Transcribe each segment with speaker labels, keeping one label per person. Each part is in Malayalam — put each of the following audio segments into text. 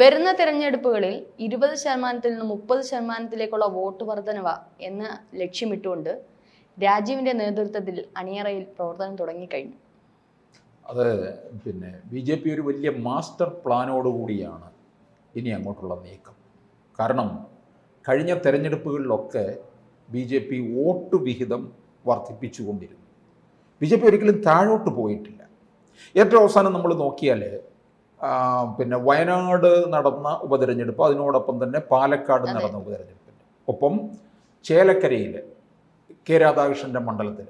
Speaker 1: വരുന്ന തെരഞ്ഞെടുപ്പുകളിൽ 20% നിന്ന് 30%ലേക്കുള്ള വോട്ട് വർധനവ എന്ന് ലക്ഷ്യമിട്ടുകൊണ്ട് രാജീവിന്റെ നേതൃത്വത്തിൽ അണിയറയിൽ പ്രവർത്തനം തുടങ്ങിക്കഴിഞ്ഞു.
Speaker 2: അത് ബി.ജെ.പി ഒരു വലിയ മാസ്റ്റർ പ്ലാനോടുകൂടിയാണ് ഇനി അങ്ങോട്ടുള്ള നീക്കം. കാരണം കഴിഞ്ഞ തെരഞ്ഞെടുപ്പുകളിലൊക്കെ ബി.ജെ.പി വോട്ട് വിഹിതം വർദ്ധിപ്പിച്ചുകൊണ്ടിരുന്നു. ബി.ജെ.പി ഒരിക്കലും താഴോട്ട് പോയിട്ടില്ല. ഏറ്റവും അവസാനം നമ്മൾ നോക്കിയാൽ വയനാട് നടന്ന ഉപതെരഞ്ഞെടുപ്പ്, അതിനോടൊപ്പം തന്നെ പാലക്കാട് നടന്ന ഉപതെരഞ്ഞെടുപ്പിൻ്റെ ഒപ്പം ചേലക്കരയിൽ കെ രാധാകൃഷ്ണൻ്റെ മണ്ഡലത്തിൽ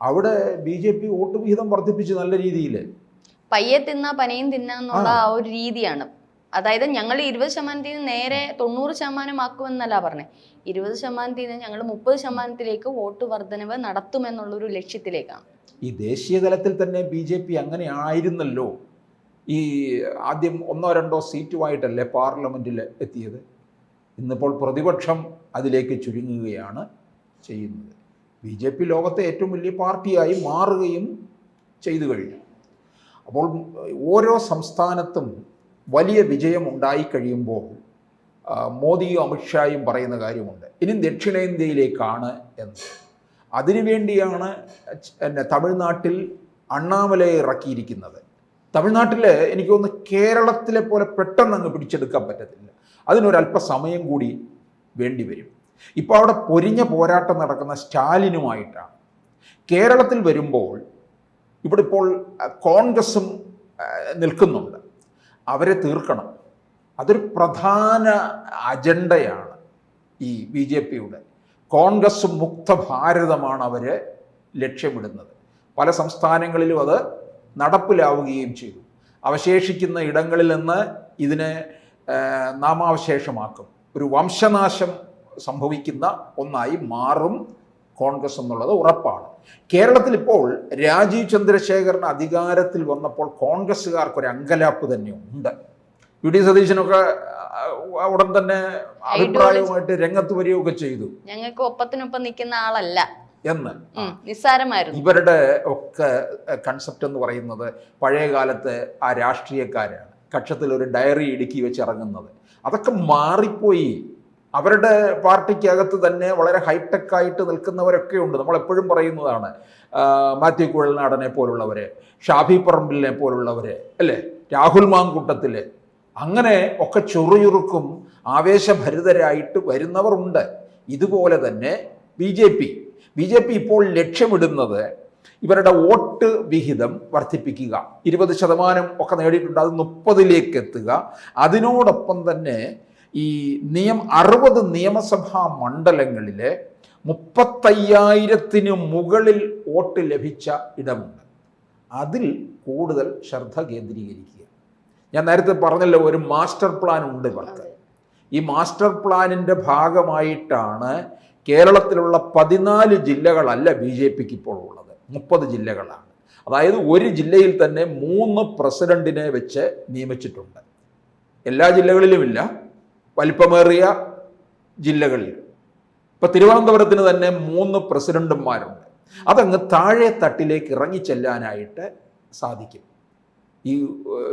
Speaker 2: അവിടെ ബി.ജെ.പി വോട്ട് വിഹിതം വർദ്ധിപ്പിച്ച് നല്ല രീതിയിൽ
Speaker 1: പയ്യെ തിന്നാ പനയും തിന്നാന്നുള്ള ആ ഒരു രീതിയാണ്. അതായത് ഞങ്ങൾ 20% നേരെ 90% ആക്കുമെന്നല്ല പറഞ്ഞത്, 20% ഞങ്ങൾ 30%ലേക്ക് വോട്ട് വർധനവ് നടത്തുമെന്നുള്ളൊരു ലക്ഷ്യത്തിലേക്കാണ്.
Speaker 2: ഈ ദേശീയ തലത്തിൽ തന്നെ ബി.ജെ.പി അങ്ങനെ ആയിരുന്നല്ലോ. ഈ ആദ്യം 1-2 സീറ്റുമായിട്ടല്ലേ പാർലമെൻറ്റിൽ എത്തിയത്. ഇന്നിപ്പോൾ പ്രതിപക്ഷം അതിലേക്ക് ചുരുങ്ങുകയാണ് ചെയ്യുന്നത്. ബി.ജെ.പി ലോകത്തെ ഏറ്റവും വലിയ പാർട്ടിയായി മാറുകയും ചെയ്തു കഴിഞ്ഞു. അപ്പോൾ ഓരോ സംസ്ഥാനത്തും വലിയ വിജയം ഉണ്ടായിക്കഴിയുമ്പോൾ മോദിയും അമിത്ഷായും പറയുന്ന കാര്യമുണ്ട്, ഇനി ദക്ഷിണേന്ത്യയിലേക്കാണ് എന്ന്. അതിനുവേണ്ടിയാണ് തമിഴ്നാട്ടിൽ അണ്ണാമലയെ ഇറക്കിയിരിക്കുന്നത്. തമിഴ്നാട്ടിൽ എനിക്ക് തോന്നുന്നു കേരളത്തിലെ പോലെ പെട്ടെന്ന് അങ്ങ് പിടിച്ചെടുക്കാൻ പറ്റത്തില്ല. അതിനൊരല്പസമയം കൂടി വേണ്ടി വരും. ഇപ്പോൾ അവിടെ പൊരിഞ്ഞ പോരാട്ടം നടക്കുന്ന സ്റ്റാലിനുമായിട്ടാണ്. കേരളത്തിൽ വരുമ്പോൾ ഇവിടെ ഇപ്പോൾ കോൺഗ്രസും നിൽക്കുന്നുണ്ട്. അവരെ തീർക്കണം. അതൊരു പ്രധാന അജണ്ടയാണ് ഈ ബി.ജെ.പിയുടെ. കോൺഗ്രസ് മുക്ത ഭാരതമാണ് അവർ ലക്ഷ്യമിടുന്നത്. പല സംസ്ഥാനങ്ങളിലും അത് നടപ്പിലാവുകയും ചെയ്തു. അവശേഷിക്കുന്ന ഇടങ്ങളിൽ നിന്ന് ഇതിനെ നാമാവശേഷമാക്കും. ഒരു വംശനാശം സംഭവിക്കുന്ന ഒന്നായി മാറും കോൺഗ്രസ് എന്നുള്ളത് ഉറപ്പാണ്. കേരളത്തിൽ ഇപ്പോൾ രാജീവ് ചന്ദ്രശേഖരൻ അധികാരത്തിൽ വന്നപ്പോൾ കോൺഗ്രസ്സുകാർക്കൊരു അങ്കലാപ്പ് തന്നെ ഉണ്ട്. വി ഡി സതീശനൊക്കെ ഉടൻ തന്നെ അഭിപ്രായവുമായിട്ട് രംഗത്ത് വരികയൊക്കെ ചെയ്തു.
Speaker 1: ഞങ്ങൾക്ക് ഒപ്പത്തിനൊപ്പം നിൽക്കുന്ന ആളല്ല
Speaker 2: എന്ന്.
Speaker 1: നിസ്സാരമായിരുന്നു.
Speaker 2: ഇവരുടെ ഒക്കെ കൺസെപ്റ്റ് എന്ന് പറയുന്നത് പഴയ കാലത്ത് ആ രാഷ്ട്രീയക്കാരാണ് കക്ഷത്തിൽ ഒരു ഡയറി ഇടുക്കി വെച്ചിറങ്ങുന്നത്. അതൊക്കെ മാറിപ്പോയി. അവരുടെ പാർട്ടിക്കകത്ത് തന്നെ വളരെ ഹൈടെക് ആയിട്ട് നിൽക്കുന്നവരൊക്കെ ഉണ്ട്. നമ്മളെപ്പോഴും പറയുന്നതാണ്, മാത്യു കുഴൽനാടനെ പോലുള്ളവർ, ഷാഫി പറമ്പിലിനെ പോലുള്ളവർ, അല്ലേ, രാഹുൽ മാങ്കൂട്ടത്തിൽ, അങ്ങനെ ഒക്കെ ചുറുചുറുക്കും ആവേശഭരിതരായിട്ട് വരുന്നവർ ഉണ്ട്. ഇതുപോലെ തന്നെ ബി ജെ പി ഇപ്പോൾ ലക്ഷ്യമിടുന്നത് ഇവരുടെ വോട്ട് വിഹിതം വർദ്ധിപ്പിക്കുക. 20% ഒക്കെ നേടിയിട്ടുണ്ട്, അത് 30ലേക്ക് എത്തുക. അതിനോടൊപ്പം തന്നെ ഈ 60 നിയമസഭാ മണ്ഡലങ്ങളിൽ 35,000 മുകളിൽ വോട്ട് ലഭിച്ച ഇടമുണ്ട്. അതിൽ കൂടുതൽ ശ്രദ്ധ കേന്ദ്രീകരിക്കുക. ഞാൻ നേരത്തെ പറഞ്ഞല്ലോ, ഒരു മാസ്റ്റർ പ്ലാൻ ഉണ്ട് ഇവർക്ക്. ഈ മാസ്റ്റർ പ്ലാനിൻ്റെ ഭാഗമായിട്ടാണ് കേരളത്തിലുള്ള 14 ജില്ലകളല്ല ബി.ജെ.പിക്ക് ഇപ്പോൾ ഉള്ളത്, 30 ജില്ലകളാണ്. അതായത് ഒരു ജില്ലയിൽ തന്നെ 3 പ്രസിഡന്റിനെ വെച്ച് നിയമിച്ചിട്ടുണ്ട്. എല്ലാ ജില്ലകളിലുമില്ല, വലിപ്പമേറിയ ജില്ലകളിൽ. ഇപ്പം തിരുവനന്തപുരത്തിന് തന്നെ 3 പ്രസിഡന്റുമാരുണ്ട്. അതങ്ങ് താഴെ തട്ടിലേക്ക് ഇറങ്ങിച്ചെല്ലാനായിട്ട് സാധിക്കും. ഈ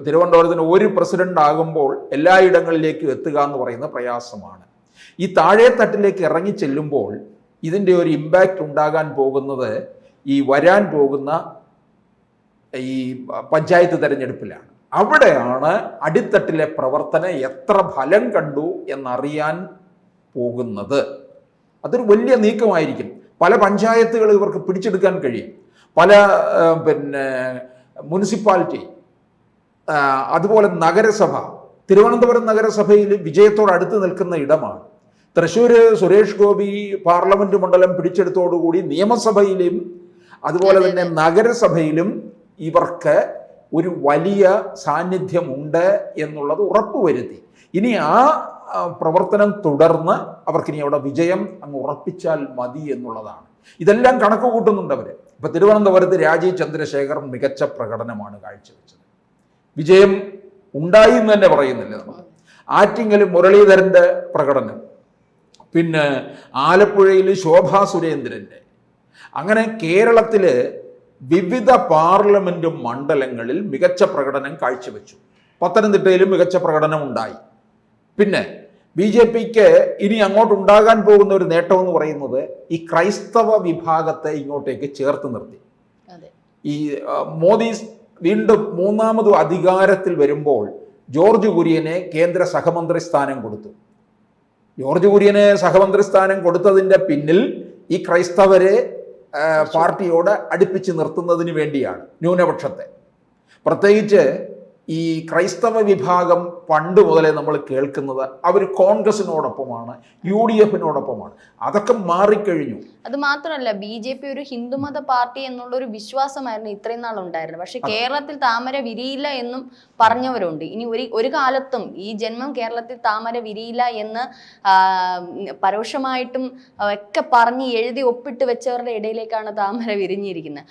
Speaker 2: തിരുവനന്തപുരത്തിന് ഒരു പ്രസിഡന്റ് ആകുമ്പോൾ എല്ലായിടങ്ങളിലേക്കും എത്തുക എന്ന് പറയുന്ന പ്രയാസമാണ്. ഈ താഴെ തട്ടിലേക്ക് ഇറങ്ങി ചെല്ലുമ്പോൾ ഇതിൻ്റെ ഒരു ഇമ്പാക്റ്റ് ഉണ്ടാകാൻ പോകുന്നത് ഈ വരാൻ പോകുന്ന ഈ പഞ്ചായത്ത് തെരഞ്ഞെടുപ്പിലാണ്. അവിടെയാണ് അടിത്തട്ടിലെ പ്രവർത്തനം എത്ര ഫലം കണ്ടു എന്നറിയാൻ പോകുന്നത്. അതൊരു വലിയ നീക്കമായിരിക്കും. പല പഞ്ചായത്തുകൾ ഇവർക്ക് പിടിച്ചെടുക്കാൻ കഴിയും. പല മുനിസിപ്പാലിറ്റി, അതുപോലെ നഗരസഭ. തിരുവനന്തപുരം നഗരസഭയിൽ വിജയത്തോടടുത്ത് നിൽക്കുന്ന ഇടമാണ്. തൃശ്ശൂർ സുരേഷ് ഗോപി പാർലമെന്റ് മണ്ഡലം പിടിച്ചെടുത്തോടുകൂടി നിയമസഭയിലും അതുപോലെ തന്നെ നഗരസഭയിലും ഇവർക്ക് ഒരു വലിയ സാന്നിധ്യമുണ്ട് എന്നുള്ളത് ഉറപ്പുവരുത്തി. ഇനി ആ പ്രവർത്തനം തുടർന്ന് അവർക്കിനി അവിടെ വിജയം അങ്ങ് ഉറപ്പിച്ചാൽ മതി എന്നുള്ളതാണ്. ഇതെല്ലാം കണക്ക് കൂട്ടുന്നുണ്ട് അവർ. ഇപ്പം തിരുവനന്തപുരത്ത് രാജീവ് ചന്ദ്രശേഖർ മികച്ച പ്രകടനമാണ് കാഴ്ചവെച്ചത്. വിജയം ഉണ്ടായി എന്ന് തന്നെ പറയുന്നില്ല നമ്മൾ. ആറ്റിങ്ങൽ മുരളീധരൻ്റെ പ്രകടനം, പിന്നെ ആലപ്പുഴയിൽ ശോഭാ സുരേന്ദ്രൻ്റെ, അങ്ങനെ കേരളത്തിൽ വിവിധ പാർലമെന്റ് മണ്ഡലങ്ങളിൽ മികച്ച പ്രകടനം കാഴ്ചവെച്ചു. പത്തനംതിട്ടയിലും മികച്ച പ്രകടനം ഉണ്ടായി. പിന്നെ BJPക്ക് ഇനി അങ്ങോട്ടുണ്ടാകാൻ പോകുന്ന ഒരു നേട്ടമെന്ന് പറയുന്നത് ഈ ക്രൈസ്തവ വിഭാഗത്തെ ഇങ്ങോട്ടേക്ക് ചേർത്ത് നിർത്തി. ഈ മോദി വീണ്ടും മൂന്നാമത് അധികാരത്തിൽ വരുമ്പോൾ ജോർജ് കുര്യനെ കേന്ദ്ര സഹമന്ത്രി സ്ഥാനം കൊടുത്തു. ജോർജ് കുര്യന് സഹമന്ത്രി സ്ഥാനം കൊടുത്തതിൻ്റെ പിന്നിൽ ഈ ക്രൈസ്തവരെ പാർട്ടിയോട് അടുപ്പിച്ച് നിർത്തുന്നതിന് വേണ്ടിയാണ്. ന്യൂനപക്ഷത്തെ പ്രത്യേകിച്ച് ഈ ക്രൈസ്തവ വിഭാഗം പണ്ട് മുതലേ നമ്മൾ കേൾക്കുന്നത് അവർ കോൺഗ്രസിനോടൊപ്പമാണ്, UDFിനോടൊപ്പമാണ്. അതൊക്കെ മാറിക്കഴിഞ്ഞു.
Speaker 1: അത് മാത്രമല്ല, BJP ഒരു ഹിന്ദുമത പാർട്ടി എന്നുള്ളൊരു വിശ്വാസമായിരുന്നു ഇത്രയും നാൾ ഉണ്ടായിരുന്നത്. പക്ഷെ കേരളത്തിൽ താമര വിരിയില്ല എന്നും പറഞ്ഞവരുണ്ട്. ഇനി ഒരു കാലത്തും ഈ ജന്മം കേരളത്തിൽ താമര വിരിയില്ല എന്ന് പരോക്ഷമായിട്ടും ഒക്കെ പറഞ്ഞ് എഴുതി ഒപ്പിട്ട് വെച്ചവരുടെ ഇടയിലേക്കാണ് താമര വിരിഞ്ഞിരിക്കുന്നത്.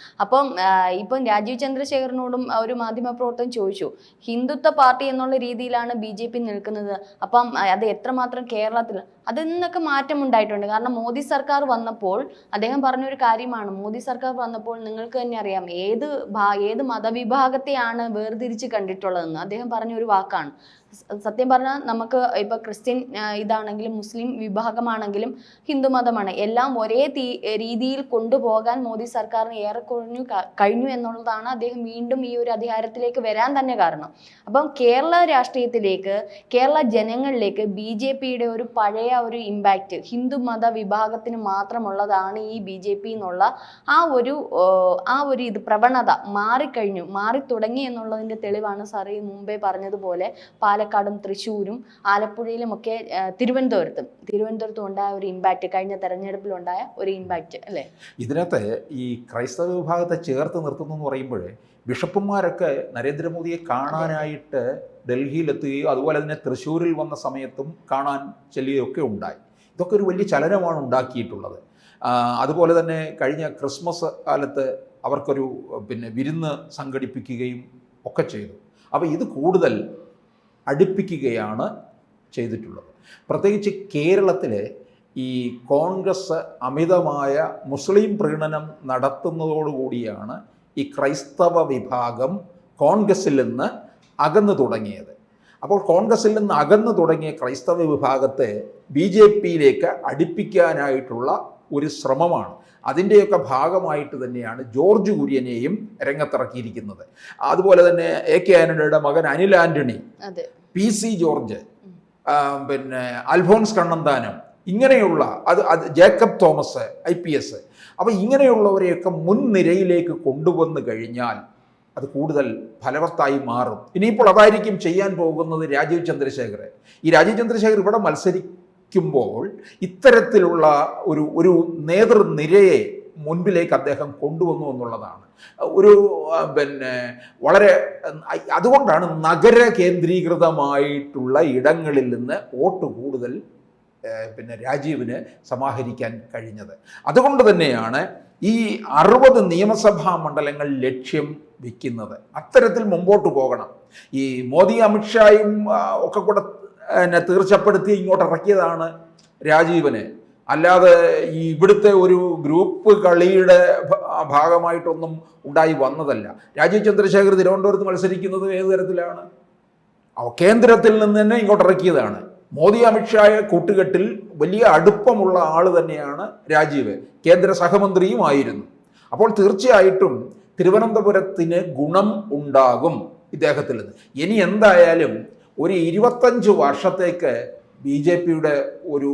Speaker 1: ഇപ്പം രാജീവ് ചന്ദ്രശേഖരനോടും ഒരു മാധ്യമപ്രവർത്തകൻ ചോദിച്ചു, ഹിന്ദുത്വ പാർട്ടി എന്നുള്ള രീതിയിലാണ് BJP നിൽക്കുന്നത്, അപ്പം അത് എത്രമാത്രം കേരളത്തിൽ അതിൽ നിന്നൊക്കെ മാറ്റം ഉണ്ടായിട്ടുണ്ട്. കാരണം മോദി സർക്കാർ വന്നപ്പോൾ അദ്ദേഹം പറഞ്ഞൊരു കാര്യമാണ്, മോദി സർക്കാർ വന്നപ്പോൾ നിങ്ങൾക്ക് തന്നെ അറിയാം ഏത് മതവിഭാഗത്തെയാണ് വേർതിരിച്ച് കണ്ടിട്ടുള്ളതെന്ന് അദ്ദേഹം പറഞ്ഞൊരു വാക്കാണ്. സത്യം പറഞ്ഞാൽ നമുക്ക് ഇപ്പം ക്രിസ്ത്യൻ ഇതാണെങ്കിലും മുസ്ലിം വിഭാഗമാണെങ്കിലും ഹിന്ദു മതമാണ്, എല്ലാം ഒരേ രീതിയിൽ കൊണ്ടുപോകാൻ മോദി സർക്കാരിന് ഏറെ കഴിഞ്ഞു എന്നുള്ളതാണ് അദ്ദേഹം വീണ്ടും ഈ ഒരു അധികാരത്തിലേക്ക് വരാൻ തന്നെ കാരണം. അപ്പം കേരള രാഷ്ട്രീയത്തിലേക്ക്, കേരള ജനങ്ങളിലേക്ക് BJPയുടെ ഒരു പഴയ ഒരു ഇമ്പാക്റ്റ് ഹിന്ദു മത വിഭാഗത്തിന് മാത്രമുള്ളതാണ് ഈ BJP എന്നുള്ള ആ ഒരു ഇത് പ്രവണത മാറി തുടങ്ങി എന്നുള്ളതിൻ്റെ തെളിവാണ് സാർ ഈ മുമ്പേ പറഞ്ഞതുപോലെ പാലക്കാടും തൃശ്ശൂരും ആലപ്പുഴയിലും ഒക്കെ തിരുവനന്തപുരത്തും ഉണ്ടായ ഒരു ഇമ്പാക്റ്റ്, കഴിഞ്ഞ തെരഞ്ഞെടുപ്പിലുണ്ടായ ഒരു ഇമ്പാക്റ്റ് അല്ലേ?
Speaker 2: ഇതിനകത്ത് ഈ ക്രൈസ്തവ വിഭാഗത്തെ ചേർത്ത് നിർത്തുന്നു എന്ന് പറയുമ്പോഴേ ബിഷപ്പുമാരൊക്കെ നരേന്ദ്രമോദിയെ കാണാനായിട്ട് ഡൽഹിയിലെത്തുകയോ അതുപോലെ തന്നെ തൃശ്ശൂരിൽ വന്ന സമയത്തും കാണാൻ ചെല്ലുകയൊക്കെ ഉണ്ടായി. ഇതൊക്കെ ഒരു വലിയ ചലനമാണ് ഉണ്ടാക്കിയിട്ടുള്ളത്. അതുപോലെ തന്നെ കഴിഞ്ഞ ക്രിസ്മസ് കാലത്ത് അവർക്കൊരു വിരുന്ന് സംഘടിപ്പിക്കുകയും ഒക്കെ ചെയ്തു. അപ്പോൾ ഇത് കൂടുതൽ അടുപ്പിക്കുകയാണ് ചെയ്തിട്ടുള്ളത്. പ്രത്യേകിച്ച് കേരളത്തിലെ ഈ കോൺഗ്രസ് അമിതമായ മുസ്ലിം പ്രീണനം നടത്തുന്നതോടുകൂടിയാണ് ഈ ക്രൈസ്തവ വിഭാഗം കോൺഗ്രസിൽ നിന്ന് അകന്നു തുടങ്ങിയത്. അപ്പോൾ കോൺഗ്രസിൽ നിന്ന് അകന്നു തുടങ്ങിയ ക്രൈസ്തവ വിഭാഗത്തെ BJPയിലേക്ക് അടുപ്പിക്കാനായിട്ടുള്ള ഒരു ശ്രമമാണ്. അതിൻ്റെയൊക്കെ ഭാഗമായിട്ട് തന്നെയാണ് ജോർജ് കുര്യനെയും രംഗത്തിറക്കിയിരിക്കുന്നത്. അതുപോലെ തന്നെ AK ആന്റണിയുടെ മകൻ അനിൽ ആന്റണി, PC ജോർജ്, അൽഫോൺസ് കണ്ണന്താനം, ഇങ്ങനെയുള്ള ജേക്കബ് തോമസ് IPS, അപ്പോൾ ഇങ്ങനെയുള്ളവരെയൊക്കെ മുൻനിരയിലേക്ക് കൊണ്ടുവന്നു കഴിഞ്ഞാൽ അത് കൂടുതൽ ഫലവത്തായി മാറും. ഇനിയിപ്പോൾ അതായിരിക്കും ചെയ്യാൻ പോകുന്നത് രാജീവ് ചന്ദ്രശേഖർ. ഈ രാജീവ് ചന്ദ്രശേഖർ ഇവിടെ മത്സരിക്കുമ്പോൾ ഇത്തരത്തിലുള്ള ഒരു നേതൃനിരയെ മുൻപിലേക്ക് അദ്ദേഹം കൊണ്ടുവന്നു എന്നുള്ളതാണ് വളരെ അതുകൊണ്ടാണ് നഗര കേന്ദ്രീകൃതമായിട്ടുള്ള ഇടങ്ങളിൽ നിന്ന് വോട്ട് കൂടുതൽ രാജീവിന് സമാഹരിക്കാൻ കഴിഞ്ഞത്. അതുകൊണ്ട് തന്നെയാണ് ഈ 60 നിയമസഭാ മണ്ഡലങ്ങൾ ലക്ഷ്യം വയ്ക്കുന്നത്. അത്തരത്തിൽ മുമ്പോട്ട് പോകണം. ഈ മോദി അമിത്ഷായും ഒക്കെ കൂടെ തീർച്ചപ്പെടുത്തി ഇങ്ങോട്ട് ഇറക്കിയതാണ് രാജീവിനെ. അല്ലാതെ ഈ ഇവിടുത്തെ ഒരു ഗ്രൂപ്പ് കളിയുടെ ഭാഗമായിട്ടൊന്നും ഉണ്ടായി വന്നതല്ല. രാജീവ് ചന്ദ്രശേഖർ തിരുവനന്തപുരത്ത് മത്സരിക്കുന്നത് ഏത് തരത്തിലാണ്? കേന്ദ്രത്തിൽ നിന്ന് തന്നെ ഇങ്ങോട്ട് ഇറക്കിയതാണ്. മോദി അമിത്ഷായ കൂട്ടുകെട്ടിൽ വലിയ അടുപ്പമുള്ള ആൾ തന്നെയാണ് രാജീവ്, കേന്ദ്ര സഹമന്ത്രിയുമായിരുന്നു. അപ്പോൾ തീർച്ചയായിട്ടും തിരുവനന്തപുരത്തിന് ഗുണം ഉണ്ടാകും ഇദ്ദേഹത്തിൽ നിന്ന്. ഇനി എന്തായാലും ഒരു 25 വർഷത്തേക്ക് BJPയുടെ ഒരു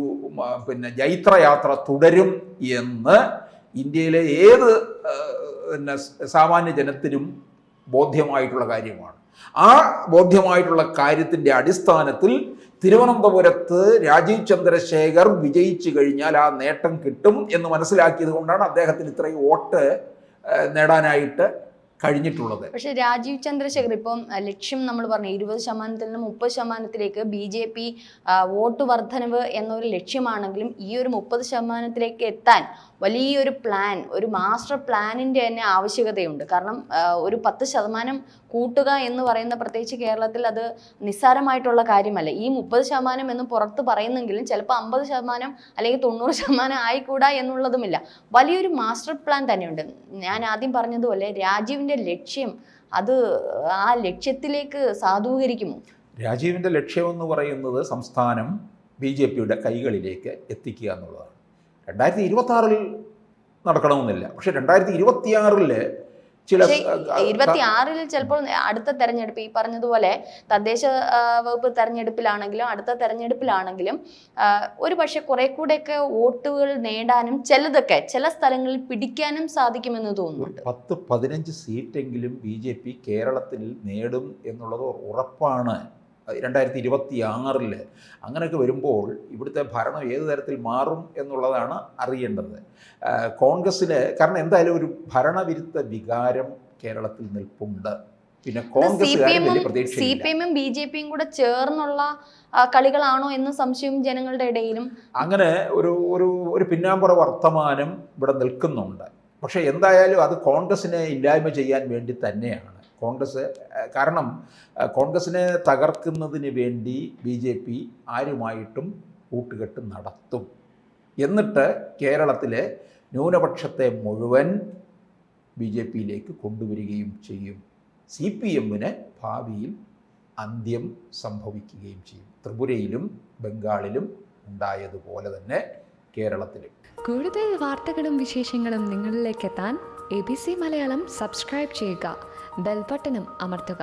Speaker 2: ജൈത്രയാത്ര തുടരും എന്ന് ഇന്ത്യയിലെ ഏത് സാമാന്യ ജനത്തിനും ബോധ്യമായിട്ടുള്ള കാര്യമാണ്. ആ ബോധ്യമായിട്ടുള്ള കാര്യത്തിൻ്റെ അടിസ്ഥാനത്തിൽ തിരുവനന്തപുരത്ത് രാജീവ് ചന്ദ്രശേഖർ വിജയിച്ചു കഴിഞ്ഞാൽ ആ നേട്ടം കിട്ടും എന്ന് മനസ്സിലാക്കിയത് കൊണ്ടാണ് അദ്ദേഹത്തിന് ഇത്രയും വോട്ട് നേടാനായിട്ട് കഴിഞ്ഞിട്ടുള്ളത്.
Speaker 1: പക്ഷെ രാജീവ് ചന്ദ്രശേഖർ ഇപ്പം ലക്ഷ്യം നമ്മൾ പറഞ്ഞു 20% നിന്ന് 30%ത്തിലേക്ക് BJP വോട്ട് വർധനവ് എന്നൊരു ലക്ഷ്യമാണെങ്കിലും ഈ ഒരു 30%ത്തിലേക്ക് എത്താൻ വലിയൊരു പ്ലാൻ, ഒരു മാസ്റ്റർ പ്ലാനിൻ്റെ തന്നെ ആവശ്യകതയുണ്ട്. കാരണം ഒരു 10% കൂട്ടുക എന്ന് പറയുന്ന, പ്രത്യേകിച്ച് കേരളത്തിൽ അത് നിസ്സാരമായിട്ടുള്ള കാര്യമല്ല. ഈ 30% എന്ന് പുറത്ത് പറയുന്നെങ്കിലും ചിലപ്പോൾ 50% അല്ലെങ്കിൽ 90% ആയിക്കൂടാ എന്നുള്ളതുമില്ല. വലിയൊരു മാസ്റ്റർ പ്ലാൻ തന്നെയുണ്ട്. ഞാൻ ആദ്യം പറഞ്ഞതുപോലെ രാജീവിൻ്റെ ലക്ഷ്യം അത് ആ ലക്ഷ്യത്തിലേക്ക് സാധൂകരിക്കുമോ?
Speaker 2: രാജീവിൻ്റെ ലക്ഷ്യമെന്ന് പറയുന്നത് സംസ്ഥാനം BJPയുടെ കൈകളിലേക്ക് എത്തിക്കുക എന്നുള്ളതാണ്. 2026 നടക്കണമെന്നില്ല, പക്ഷെ 2026 ചില
Speaker 1: 26 ചിലപ്പോൾ അടുത്ത തെരഞ്ഞെടുപ്പ്, ഈ പറഞ്ഞതുപോലെ തദ്ദേശ വകുപ്പ് തെരഞ്ഞെടുപ്പിലാണെങ്കിലും അടുത്ത തെരഞ്ഞെടുപ്പിലാണെങ്കിലും ഒരു പക്ഷെ കുറെ കൂടെയൊക്കെ വോട്ടുകൾ നേടാനും ചില സ്ഥലങ്ങളിൽ പിടിക്കാനും സാധിക്കുമെന്ന് തോന്നുന്നുണ്ട്.
Speaker 2: 10-15 സീറ്റെങ്കിലും BJP കേരളത്തിൽ നേടും എന്നുള്ളത് ഉറപ്പാണ്. 2026 അങ്ങനെയൊക്കെ വരുമ്പോൾ ഇവിടുത്തെ ഭരണം ഏത് തരത്തിൽ മാറും എന്നുള്ളതാണ് അറിയേണ്ടത്. കോൺഗ്രസ്സിന് കാരണം എന്തായാലും ഒരു ഭരണവിരുദ്ധ വികാരം കേരളത്തിൽ നിൽപ്പുണ്ട്. പിന്നെ കോൺഗ്രസ്സുകാരും വലിയ പ്രതീക്ഷയില്ല.
Speaker 1: CPM-ഉം BJP-യും കൂടെ ചേർന്നുള്ള കളികളാണോ എന്ന് സംശയം ജനങ്ങളുടെ ഇടയിലും. അങ്ങനെ
Speaker 2: ഒരു പിന്നാമ്പുറ വർത്തമാനം ഇവിടെ നിൽക്കുന്നുണ്ട്. പക്ഷേ എന്തായാലും അത് കോൺഗ്രസിനെ ഇല്ലായ്മ ചെയ്യാൻ വേണ്ടി തന്നെയാണ്. കാരണം കോൺഗ്രസിനെ തകർക്കുന്നതിന് വേണ്ടി BJP ആരുമായിട്ടും കൂട്ടുകെട്ട് നടത്തും. എന്നിട്ട് കേരളത്തിലെ ന്യൂനപക്ഷത്തെ മുഴുവൻ BJPയിലേക്ക് കൊണ്ടുവരികയും ചെയ്യും. CPM-ന് ഭാവിയിൽ അന്ത്യം സംഭവിക്കുകയും ചെയ്യും. ത്രിപുരയിലും ബംഗാളിലും ഉണ്ടായതുപോലെ തന്നെ കേരളത്തിലും.
Speaker 3: കൂടുതൽ വാർത്തകളും വിശേഷങ്ങളും നിങ്ങളിലേക്ക് എത്താൻ ABC മലയാളം സബ്സ്ക്രൈബ് ചെയ്യുക, ബെൽ ബട്ടണും അമർത്തുക.